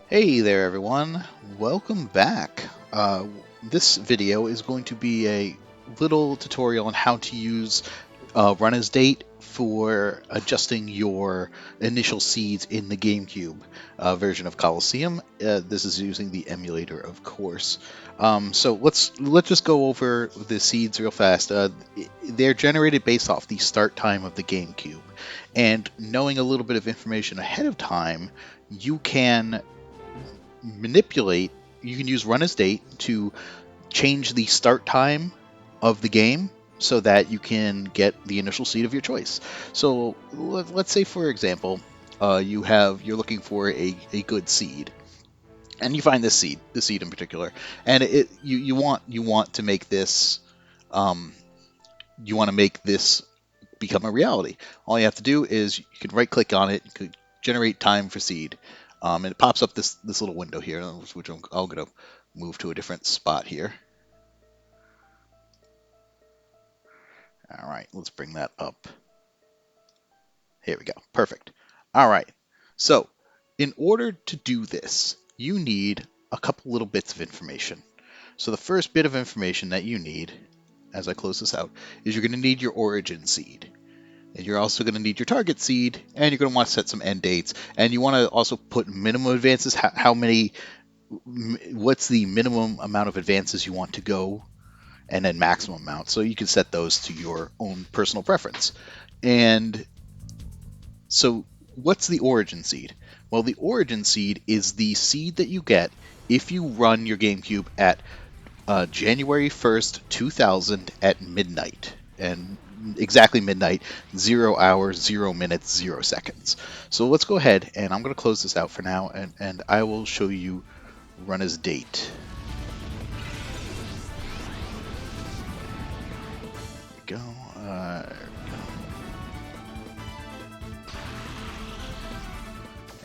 Hey there everyone, welcome back. This video is going to be a little tutorial on how to use run as date for adjusting your initial seeds in the GameCube version of Colosseum. This is using the emulator, of course. So let's just go over the seeds real fast. They're generated based off the start time of the GameCube, and knowing a little bit of information ahead of time, you can manipulate, you can use run as date to change the start time of the game so that you can get the initial seed of your choice. So let's say, for example, you're looking for a good seed, and you find this seed in particular, and you want to make this um, you want to make this become a reality. All you have to do is you can right click on it, you could generate time for seed, and it pops up this little window here, which I'm going to move to a different spot here. All right, let's bring that up. Here we go. Perfect. All right. So, in order to do this, you need a couple little bits of information. So the first bit of information that you need, as I close this out, is you're going to need your origin seed. And you're also going to need your target seed, and you're going to want to set some end dates. And you want to also put minimum advances, what's the minimum amount of advances you want to go, and then maximum amount. So you can set those to your own personal preference. And so what's the origin seed? Well, the origin seed is the seed that you get if you run your GameCube at January 1st, 2000 at midnight. And exactly midnight, 0 hours, 0 minutes, 0 seconds. So let's go ahead, and I'm going to close this out for now, and I will show you run as date. There we go.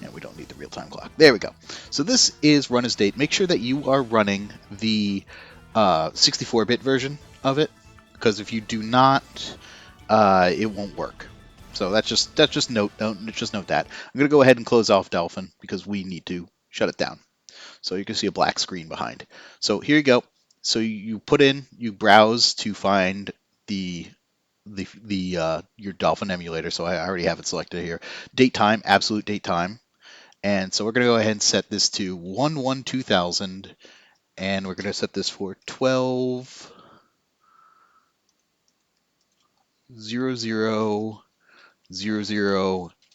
And we don't need the real-time clock. There we go. So this is run as date. Make sure that you are running the 64-bit version of it, because if you do not, it won't work. So that's just note that. I'm gonna go ahead and close off Dolphin because we need to shut it down. So you can see a black screen behind. So here you go. So you browse to find the your Dolphin emulator. So I already have it selected here. Date time, absolute date time. And so we're gonna go ahead and set this to 1/1/2000, and we're gonna set this for 12:00:00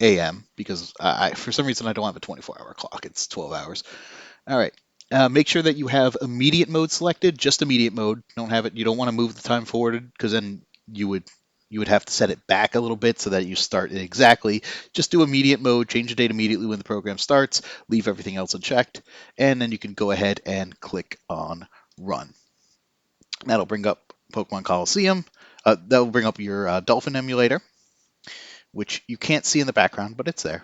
a.m. because for some reason I don't have a 24-hour clock. It's 12 hours. All right. Make sure that you have immediate mode selected. Just immediate mode. Don't have it. You don't want to move the time forward because then you would have to set it back a little bit so that you start it exactly. Just do immediate mode. Change the date immediately when the program starts. Leave everything else unchecked, and then you can go ahead and click on Run. That'll bring up Pokemon Colosseum. That'll bring up your Dolphin emulator, which you can't see in the background, but it's there.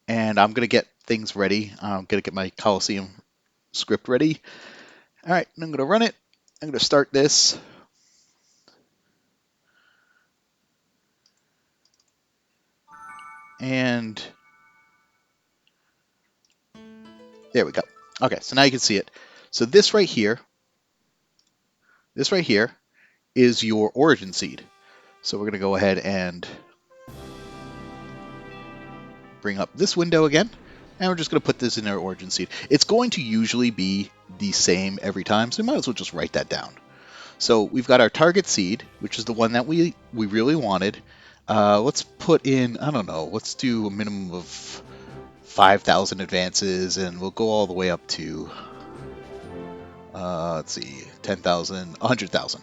And I'm going to get things ready. I'm going to get my Colosseum script ready. All right, I'm going to run it. I'm going to start this. And there we go. Okay, so now you can see it. So this right here is your origin seed. So we're going to go ahead and bring up this window again. And we're just going to put this in our origin seed. It's going to usually be the same every time, so we might as well just write that down. So we've got our target seed, which is the one that we really wanted. Let's put in, I don't know, let's do a minimum of 5,000 advances, and we'll go all the way up to, let's see, 10,000, 100,000.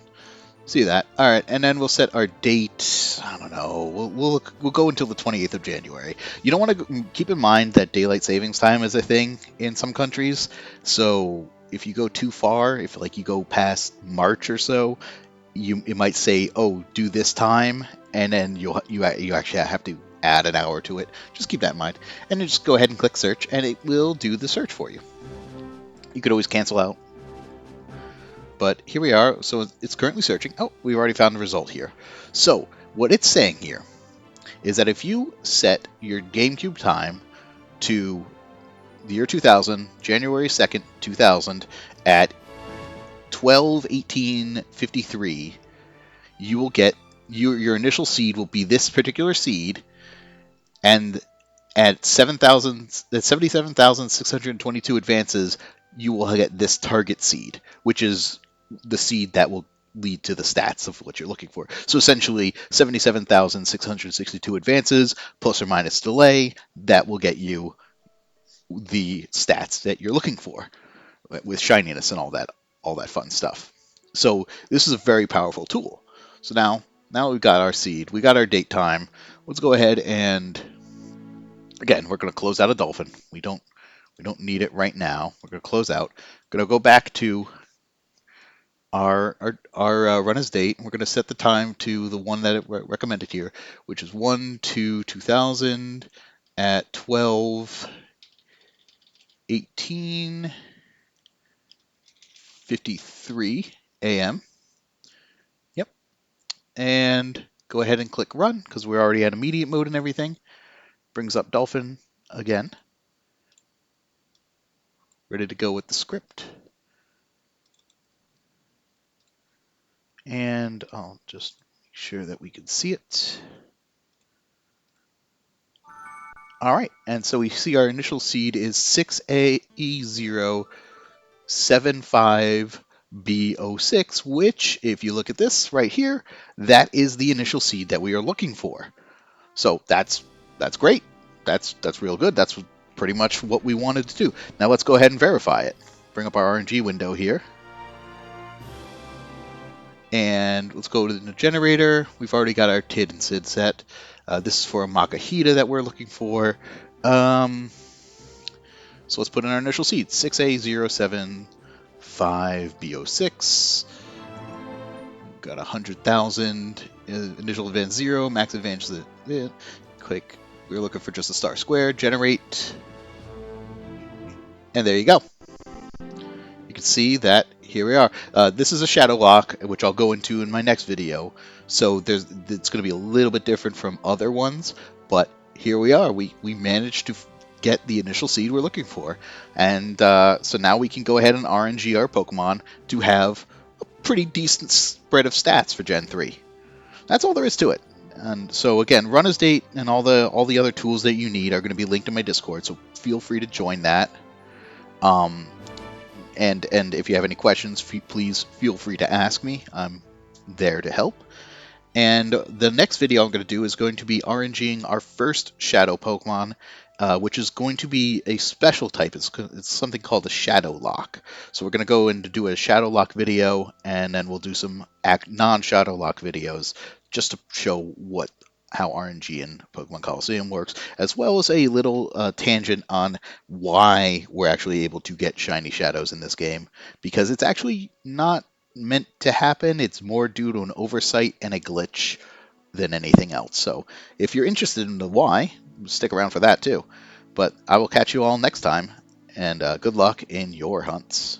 See that? All right, and then we'll set our date. I don't know. We'll go until the 28th of January. You don't want to keep in mind that daylight savings time is a thing in some countries. So if you go too far, if like you go past March or so, it might say, "Oh, do this time," and then you actually have to add an hour to it. Just keep that in mind, and then just go ahead and click search, and it will do the search for you. You could always cancel out. But here we are. So it's currently searching. Oh, we've already found the result here. So what it's saying here is that if you set your GameCube time to the year 2000, January 2nd, 2000, at 12/18/53, you will get your initial seed will be this particular seed, and at 77,622 advances, you will get this target seed, which is the seed that will lead to the stats of what you're looking for. So essentially, 77,662 advances plus or minus delay, that will get you the stats that you're looking for with shininess and all that fun stuff. So this is a very powerful tool. So now we've got our seed, we got our date time. Let's go ahead and again, we're going to close out a dolphin. We don't need it right now. We're going to close out. We're going to go back to our run as date. We're going to set the time to the one that it recommended here, which is 1/2/2000 at 12:18:53 a.m. Yep. And go ahead and click run because we're already at immediate mode and everything. Brings up Dolphin again. Ready to go with the script. And I'll just make sure that we can see it. All right, and so we see our initial seed is 6AE075B06, which, if you look at this right here, that is the initial seed that we are looking for. So that's great. That's real good. That's pretty much what we wanted to do. Now let's go ahead and verify it. Bring up our RNG window here. And let's go to the generator. We've already got our TID and SID set. This is for a Makahita that we're looking for. So let's put in our initial seed, 6A075B06. Got 100,000. Initial advance 0, max advance. Click. We're looking for just a star square. Generate. And there you go. You can see that here we are. This is a shadow lock, which I'll go into in my next video. So it's going to be a little bit different from other ones, but here we are. We managed to get the initial seed we're looking for, and so now we can go ahead and RNG our Pokemon to have a pretty decent spread of stats for Gen 3. That's all there is to it. And so again, run as date and all the other tools that you need are going to be linked in my Discord, so feel free to join that. And if you have any questions, please feel free to ask me. I'm there to help. And the next video I'm going to do is going to be RNGing our first Shadow Pokemon, which is going to be a special type. It's something called a Shadow Lock. So we're going to go and do a Shadow Lock video, and then we'll do some non-Shadow Lock videos just to show how RNG in Pokemon Colosseum works, as well as a little tangent on why we're actually able to get shiny shadows in this game, because it's actually not meant to happen. It's more due to an oversight and a glitch than anything else. So if you're interested in the why, stick around for that too. But I will catch you all next time, and good luck in your hunts.